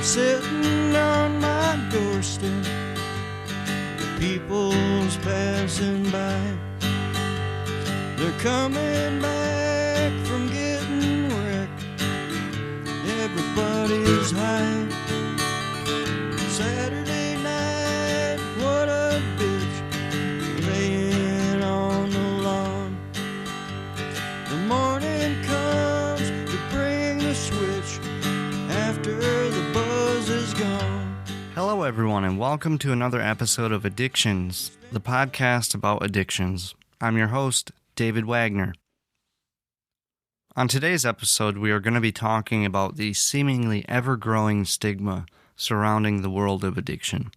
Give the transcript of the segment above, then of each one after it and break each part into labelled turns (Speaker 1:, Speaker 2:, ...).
Speaker 1: sitting on my doorstep, the people's passing by. They're coming back from getting wrecked, everybody's high. Saturday night, what a bitch, laying on the lawn. The morning comes to bring the switch after the buzz is gone.
Speaker 2: Hello everyone and welcome to another episode of Addictions, the podcast about addictions. I'm your host, David Wagner. On today's episode, we are going to be talking about the seemingly ever-growing stigma surrounding the world of addiction.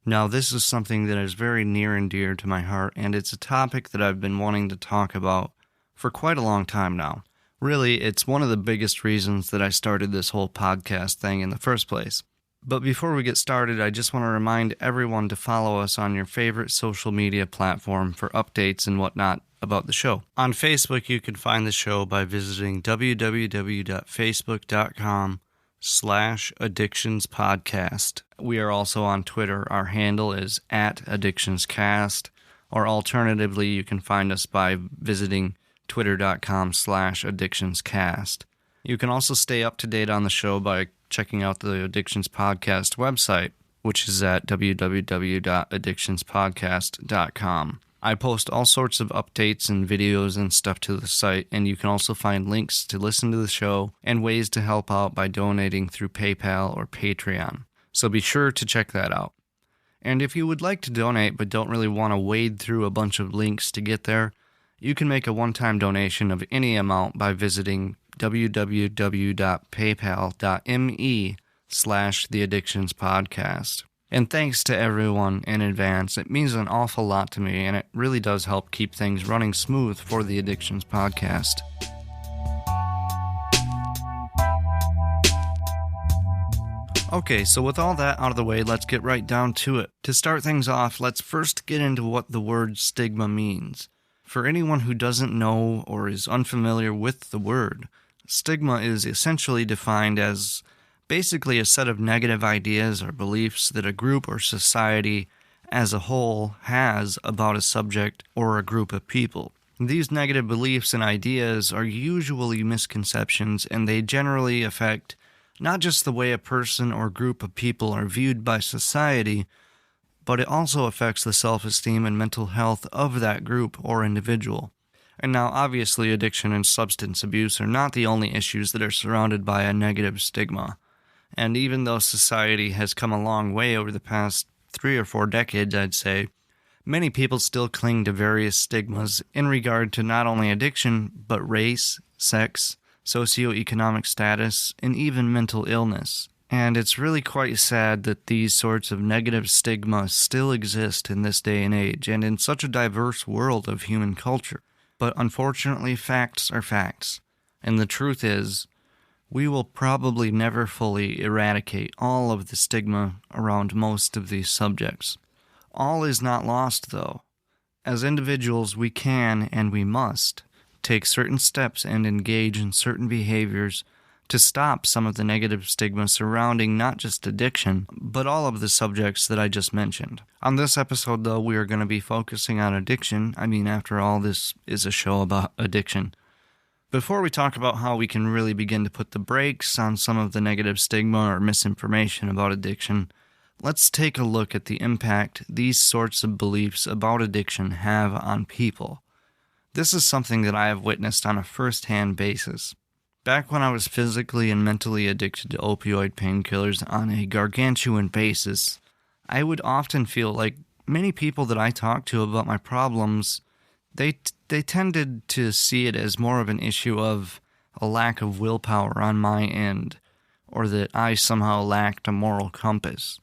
Speaker 2: Now, this is something that is very near and dear to my heart, and it's a topic that I've been wanting to talk about for quite a long time now. Really, it's one of the biggest reasons that I started this whole podcast thing in the first place. But before we get started, I just want to remind everyone to follow us on your favorite social media platform for updates and whatnot about the show. On Facebook, you can find the show by visiting www.facebook.com/addictionspodcast. We are also on Twitter. Our handle is @addictionscast, or alternatively, you can find us by visiting twitter.com/addictionscast. You can also stay up to date on the show by checking out the Addictions Podcast website, which is at www.addictionspodcast.com. I post all sorts of updates and videos and stuff to the site, and you can also find links to listen to the show and ways to help out by donating through PayPal or Patreon. So be sure to check that out. And if you would like to donate but don't really want to wade through a bunch of links to get there, you can make a one-time donation of any amount by visiting www.paypal.me/theaddictionspodcast. And thanks to everyone in advance. It means an awful lot to me, and it really does help keep things running smooth for the Addictions Podcast. Okay, so with all that out of the way, let's get right down to it. To start things off, let's first get into what the word stigma means. For anyone who doesn't know or is unfamiliar with the word, stigma is essentially defined as basically a set of negative ideas or beliefs that a group or society as a whole has about a subject or a group of people. These negative beliefs and ideas are usually misconceptions, and they generally affect not just the way a person or group of people are viewed by society, but it also affects the self-esteem and mental health of that group or individual. And now, obviously, addiction and substance abuse are not the only issues that are surrounded by a negative stigma. And even though society has come a long way over the past 3 or 4 decades, I'd say, many people still cling to various stigmas in regard to not only addiction, but race, sex, socioeconomic status, and even mental illness. And it's really quite sad that these sorts of negative stigmas still exist in this day and age, and in such a diverse world of human culture. But unfortunately, facts are facts. And the truth is, we will probably never fully eradicate all of the stigma around most of these subjects. All is not lost, though. As individuals, we can, and we must, take certain steps and engage in certain behaviors to stop some of the negative stigma surrounding not just addiction, but all of the subjects that I just mentioned. On this episode, though, we are going to be focusing on addiction. I mean, after all, this is a show about addiction. Before we talk about how we can really begin to put the brakes on some of the negative stigma or misinformation about addiction, let's take a look at the impact these sorts of beliefs about addiction have on people. This is something that I have witnessed on a first-hand basis. Back when I was physically and mentally addicted to opioid painkillers on a gargantuan basis, I would often feel like many people that I talked to about my problems, they tended to see it as more of an issue of a lack of willpower on my end, or that I somehow lacked a moral compass,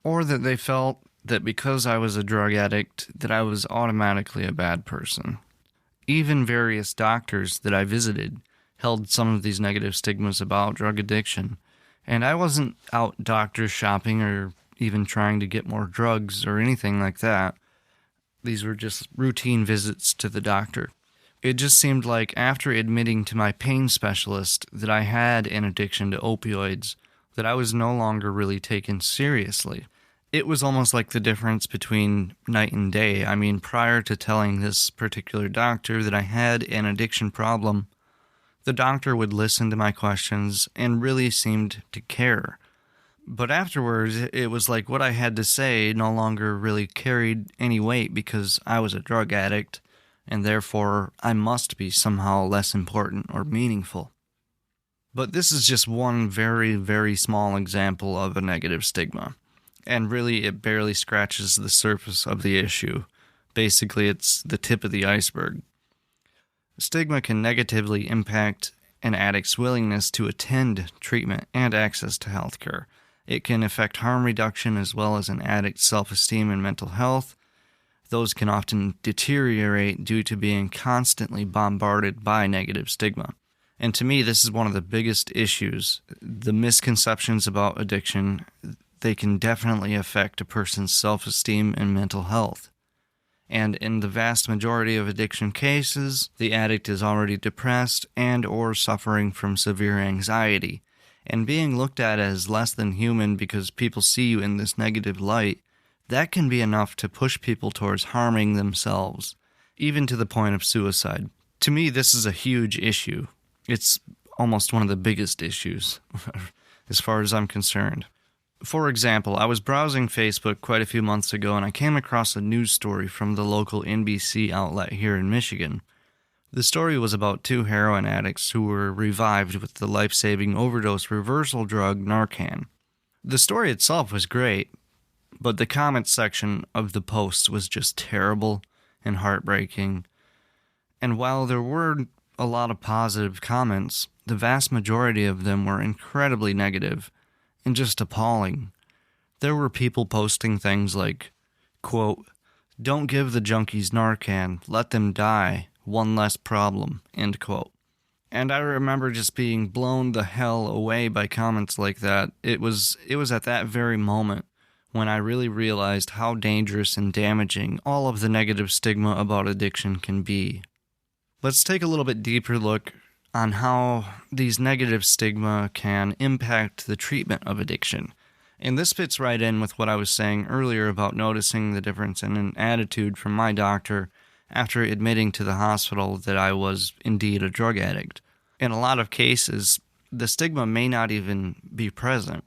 Speaker 2: or that they felt that because I was a drug addict that I was automatically a bad person. Even various doctors that I visited held some of these negative stigmas about drug addiction, and I wasn't out doctor shopping or even trying to get more drugs or anything like that. These were just routine visits to the doctor. It just seemed like after admitting to my pain specialist that I had an addiction to opioids, that I was no longer really taken seriously. It was almost like the difference between night and day. I mean, prior to telling this particular doctor that I had an addiction problem, the doctor would listen to my questions and really seemed to care. But afterwards, it was like what I had to say no longer really carried any weight because I was a drug addict, and therefore I must be somehow less important or meaningful. But this is just one very, very small example of a negative stigma. And really, it barely scratches the surface of the issue. Basically, it's the tip of the iceberg. Stigma can negatively impact an addict's willingness to attend treatment and access to healthcare. It can affect harm reduction as well as an addict's self-esteem and mental health. Those can often deteriorate due to being constantly bombarded by negative stigma. And to me, this is one of the biggest issues. The misconceptions about addiction, they can definitely affect a person's self-esteem and mental health. And in the vast majority of addiction cases, the addict is already depressed and or suffering from severe anxiety. And being looked at as less than human because people see you in this negative light, that can be enough to push people towards harming themselves, even to the point of suicide. To me, this is a huge issue. It's almost one of the biggest issues, as far as I'm concerned. For example, I was browsing Facebook quite a few months ago and I came across a news story from the local NBC outlet here in Michigan. The story was about 2 heroin addicts who were revived with the life-saving overdose reversal drug Narcan. The story itself was great, but the comments section of the post was just terrible and heartbreaking. And while there were a lot of positive comments, the vast majority of them were incredibly negative and just appalling. There were people posting things like, quote, "Don't give the junkies Narcan, let them die, one less problem," end quote. And I remember just being blown the hell away by comments like that. It was at that very moment when I really realized how dangerous and damaging all of the negative stigma about addiction can be. Let's take a little bit deeper look on how these negative stigma can impact the treatment of addiction. And this fits right in with what I was saying earlier about noticing the difference in an attitude from my doctor after admitting to the hospital that I was indeed a drug addict. In a lot of cases, the stigma may not even be present,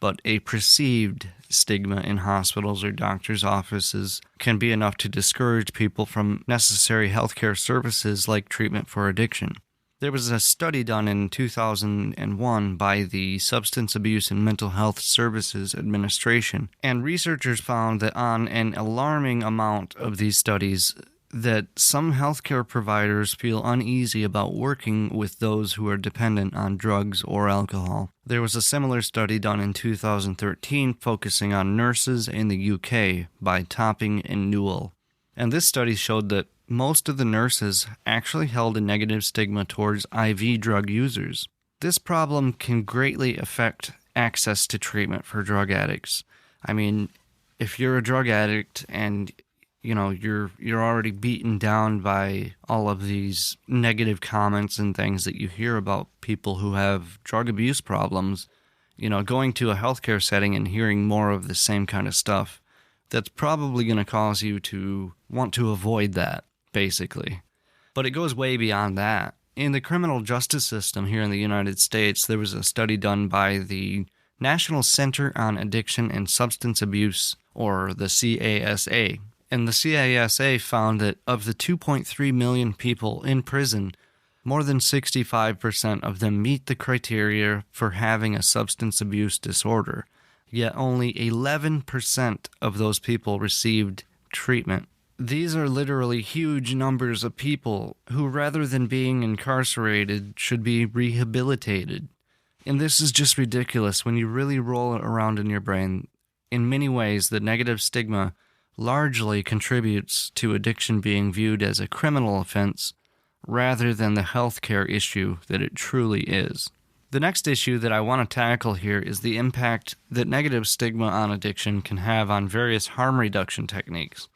Speaker 2: but a perceived stigma in hospitals or doctors' offices can be enough to discourage people from necessary healthcare services like treatment for addiction. There was a study done in 2001 by the Substance Abuse and Mental Health Services Administration, and researchers found that on an alarming amount of these studies, that some healthcare providers feel uneasy about working with those who are dependent on drugs or alcohol. There was a similar study done in 2013 focusing on nurses in the UK by Topping and Newell. And this study showed that most of the nurses actually held a negative stigma towards IV drug users. This problem can greatly affect access to treatment for drug addicts. I mean, if you're a drug addict and you're already beaten down by all of these negative comments and things that you hear about people who have drug abuse problems, going to a healthcare setting and hearing more of the same kind of stuff, that's probably going to cause you to want to avoid that, basically. But it goes way beyond that. In the criminal justice system here in the United States, there was a study done by the National Center on Addiction and Substance Abuse, or the CASA. And the CASA found that of the 2.3 million people in prison, more than 65% of them meet the criteria for having a substance abuse disorder, yet only 11% of those people received treatment. These are literally huge numbers of people who, rather than being incarcerated, should be rehabilitated. And this is just ridiculous when you really roll it around in your brain. In many ways, the negative stigma largely contributes to addiction being viewed as a criminal offense rather than the healthcare issue that it truly is. The next issue that I want to tackle here is the impact that negative stigma on addiction can have on various harm reduction techniques.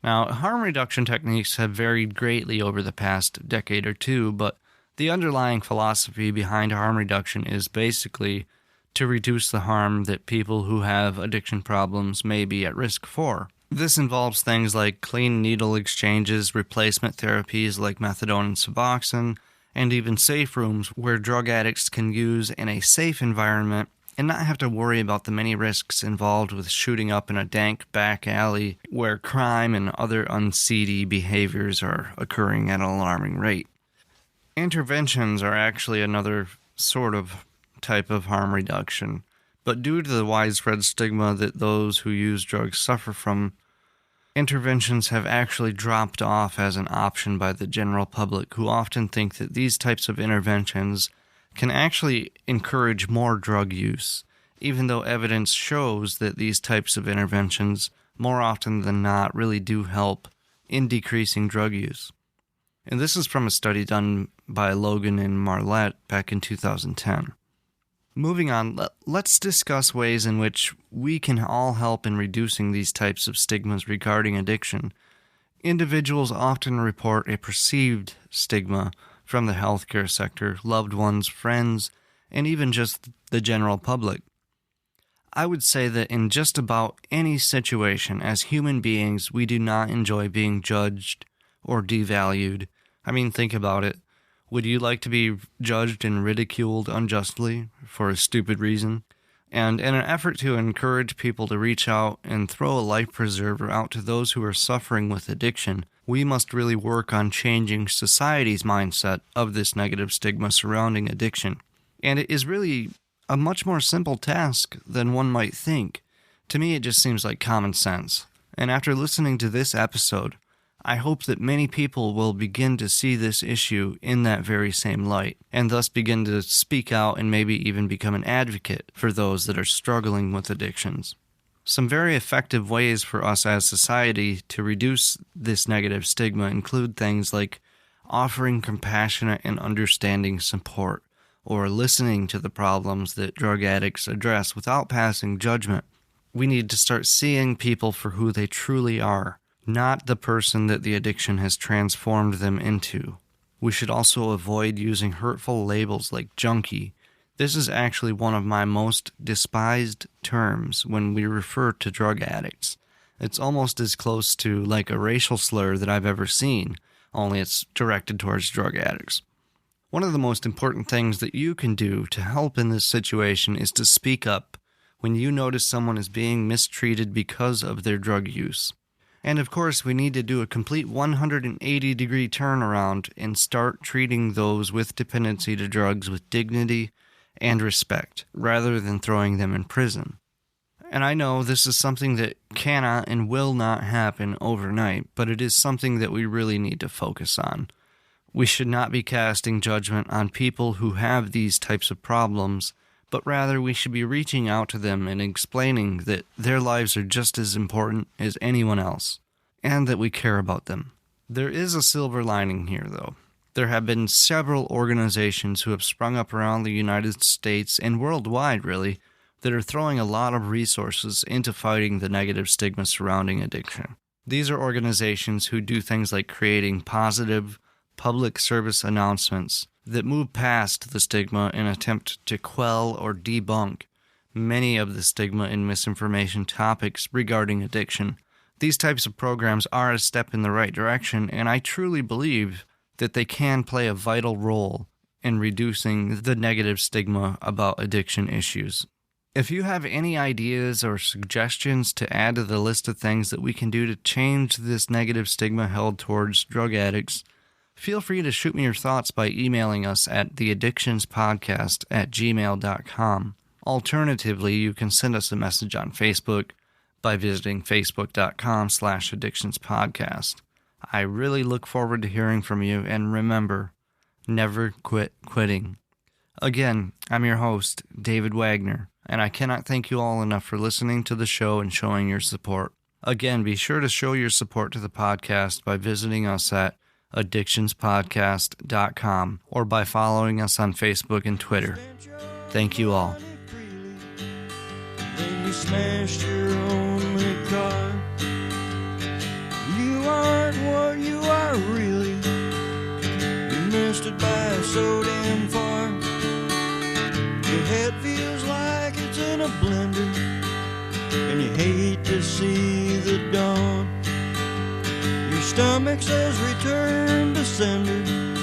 Speaker 2: Now, harm reduction techniques have varied greatly over the past decade or two, but the underlying philosophy behind harm reduction is basically to reduce the harm that people who have addiction problems may be at risk for. This involves things like clean needle exchanges, replacement therapies like methadone and Suboxone, and even safe rooms where drug addicts can use in a safe environment and not have to worry about the many risks involved with shooting up in a dank back alley where crime and other unseedy behaviors are occurring at an alarming rate. Interventions are actually another sort of type of harm reduction, but due to the widespread stigma that those who use drugs suffer from, interventions have actually dropped off as an option by the general public, who often think that these types of interventions can actually encourage more drug use, even though evidence shows that these types of interventions, more often than not, really do help in decreasing drug use. And this is from a study done by Logan and Marlette back in 2010. Moving on, let's discuss ways in which we can all help in reducing these types of stigmas regarding addiction. Individuals often report a perceived stigma from the healthcare sector, loved ones, friends, and even just the general public. I would say that in just about any situation, as human beings, we do not enjoy being judged or devalued. I mean, think about it. Would you like to be judged and ridiculed unjustly for a stupid reason? And in an effort to encourage people to reach out and throw a life preserver out to those who are suffering with addiction, we must really work on changing society's mindset of this negative stigma surrounding addiction. And it is really a much more simple task than one might think. To me, it just seems like common sense. And after listening to this episode, I hope that many people will begin to see this issue in that very same light, and thus begin to speak out and maybe even become an advocate for those that are struggling with addictions. Some very effective ways for us as society to reduce this negative stigma include things like offering compassionate and understanding support, or listening to the problems that drug addicts address without passing judgment. We need to start seeing people for who they truly are, not the person that the addiction has transformed them into. We should also avoid using hurtful labels like junkie. This is actually one of my most despised terms when we refer to drug addicts. It's almost as close to like a racial slur that I've ever seen, only it's directed towards drug addicts. One of the most important things that you can do to help in this situation is to speak up when you notice someone is being mistreated because of their drug use. And of course, we need to do a complete 180-degree turnaround and start treating those with dependency to drugs with dignity and respect, rather than throwing them in prison. And I know this is something that cannot and will not happen overnight, but it is something that we really need to focus on. We should not be casting judgment on people who have these types of problems, but rather we should be reaching out to them and explaining that their lives are just as important as anyone else, and that we care about them. There is a silver lining here, though. There have been several organizations who have sprung up around the United States and worldwide, really, that are throwing a lot of resources into fighting the negative stigma surrounding addiction. These are organizations who do things like creating positive public service announcements that move past the stigma in an attempt to quell or debunk many of the stigma and misinformation topics regarding addiction. These types of programs are a step in the right direction, and I truly believe that they can play a vital role in reducing the negative stigma about addiction issues. If you have any ideas or suggestions to add to the list of things that we can do to change this negative stigma held towards drug addicts, feel free to shoot me your thoughts by emailing us at theaddictionspodcast@gmail.com. Alternatively, you can send us a message on Facebook by visiting facebook.com/addictionspodcast. I really look forward to hearing from you, and remember, never quit quitting. Again, I'm your host, David Wagner, and I cannot thank you all enough for listening to the show and showing your support. Again, be sure to show your support to the podcast by visiting us at addictionspodcast.com or by following us on Facebook and Twitter. Thank you all.
Speaker 1: Then you smashed your only car. You aren't what you are really. You missed it by so damn far. Your head feels like in a blender, and you hate to see the dawn. Your stomach says return to sender,